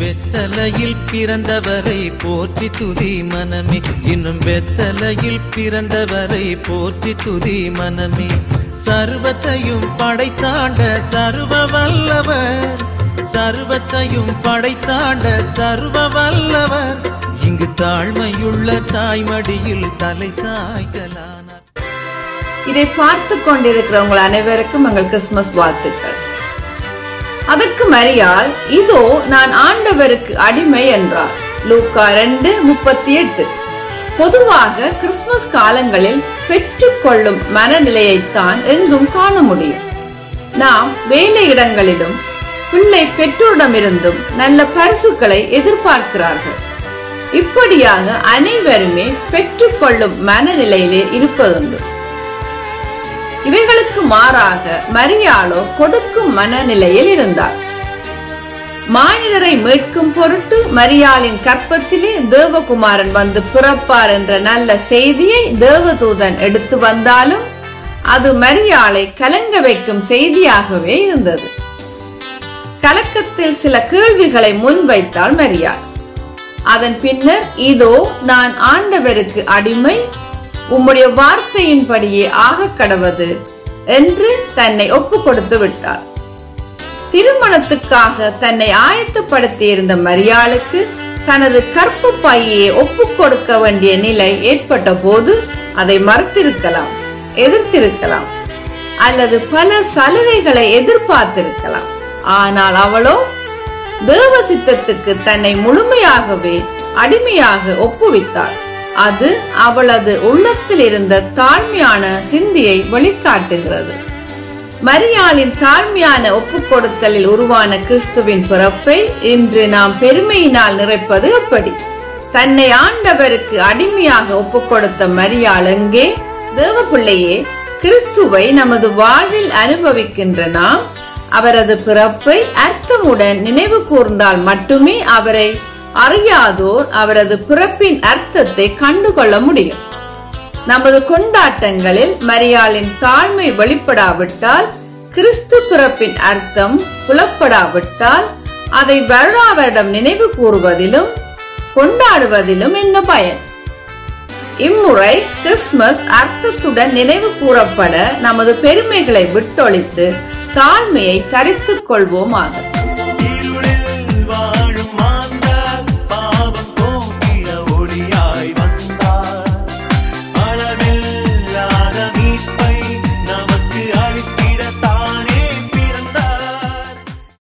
பெத்தலையில் பிறந்தவரை போற்றி துதி மனமே, இன்னும் பெத்தலையில் பிறந்தவரை போற்றி துதி மனமே. சர்வத்தையும் படைத்தாண்ட சர்வ வல்லவர், சர்வத்தையும் படைத்தாண்ட சர்வ வல்லவர், இங்கு தாழ்மையுள்ள தாய்மடியில் தலை சாய்கலானார். இதை பார்த்து கொண்டிருக்கிற உங்கள் அனைவருக்கும் எங்கள் கிறிஸ்துமஸ் வாழ்த்துக்கள். அதற்கு மரியாள், இதோ நான் ஆண்டவருக்கு அடிமை என்றார். லூக்கா 2:38. பொதுவாக கிறிஸ்துமஸ் காலங்களில் பெற்றுக்கொள்ளும் மனநிலையைத்தான் எங்கும் காண முடியும். நாம் வேலை இடங்களிலும் பிள்ளை பெற்றோரிடமிருந்தும் நல்ல பரிசுகளை எதிர்பார்க்கிறார்கள். இப்படியாக அனைவருமே பெற்றுக்கொள்ளும் மனநிலையிலே இருப்பதுண்டு. இவைகளுக்கு மாறாக மரியாளோ கொடுக்கும் மனநிலையில் இருந்தார். மானிடரை மீட்கும் பொருட்டு மரியாளின் கற்பத்திலே தேவகுமாரன் வந்து பிறப்பார் என்ற நல்ல செய்தியை தேவதூதன் எடுத்து வந்தாலும் அது மரியாளை கலங்க வைக்கும் செய்தியாகவே இருந்தது. கலக்கத்தில் சில கேள்விகளை முன்வைத்தாள் மரியாள். அதன் பின்னர், இதோ நான் ஆண்டவருக்கு அடிமை, உம்முடைய வார்த்தையின்படியே ஆக கடவது என்று தன்னை ஒப்பு கொடுத்து விட்டார். திருமணத்துக்காக தன்னை ஆயத்தப்படுத்தி இருந்த மரியாளுக்கு தனது கற்பு பையை ஒப்பு கொடுக்க வேண்டிய நிலை ஏற்பட்ட போது அதை மறுத்திருக்கலாம், எதிர்த்திருக்கலாம், அல்லது பல சலுகைகளை எதிர்பார்த்திருக்கலாம். ஆனால் அவளோ தேவ சித்தத்துக்கு தன்னை முழுமையாகவே அடிமையாக ஒப்புவித்தார். அது அவளது உள்ளத்தில் இருந்த தாழ்மையான சிந்தியை வெளிக்காட்டுகிறது. மரியாளின் தாழ்மையான ஒப்புக்கொடுத்தலில் உருவான கிறிஸ்துவின் பிறப்பை இன்று நாம் பெருமையினால் நிறைப்பது எப்படி? தன்னை ஆண்டவருக்கு அடிமையாக ஒப்புக்கொடுத்த மரியாள் எங்கே? தேவ பிள்ளையே, கிறிஸ்துவை நமது வாழ்வில் அனுபவிக்கின்ற நாம் அவரது பிறப்பை அர்த்தமுடன் நினைவு கூர்ந்தால் மட்டுமே அவரை அறியாதோர் அவரது பிறப்பின் அர்த்தத்தை கண்டுகொள்ள முடியும். நமது கொண்டாட்டங்களில் மரியாளின் தாழ்மை வெளிப்படாவிட்டால், கிறிஸ்து பிறப்பின் அர்த்தம் புலப்படாவிட்டால், அதை வருடாவரிடம் நினைவு கூறுவதிலும் கொண்டாடுவதிலும் என்ன பயன்? இம்முறை கிறிஸ்துமஸ் அர்த்தத்துடன் நினைவு கூறப்பட நமது பெருமைகளை விட்டொழித்து தாழ்மையை தரித்துக் கொள்வோமாக.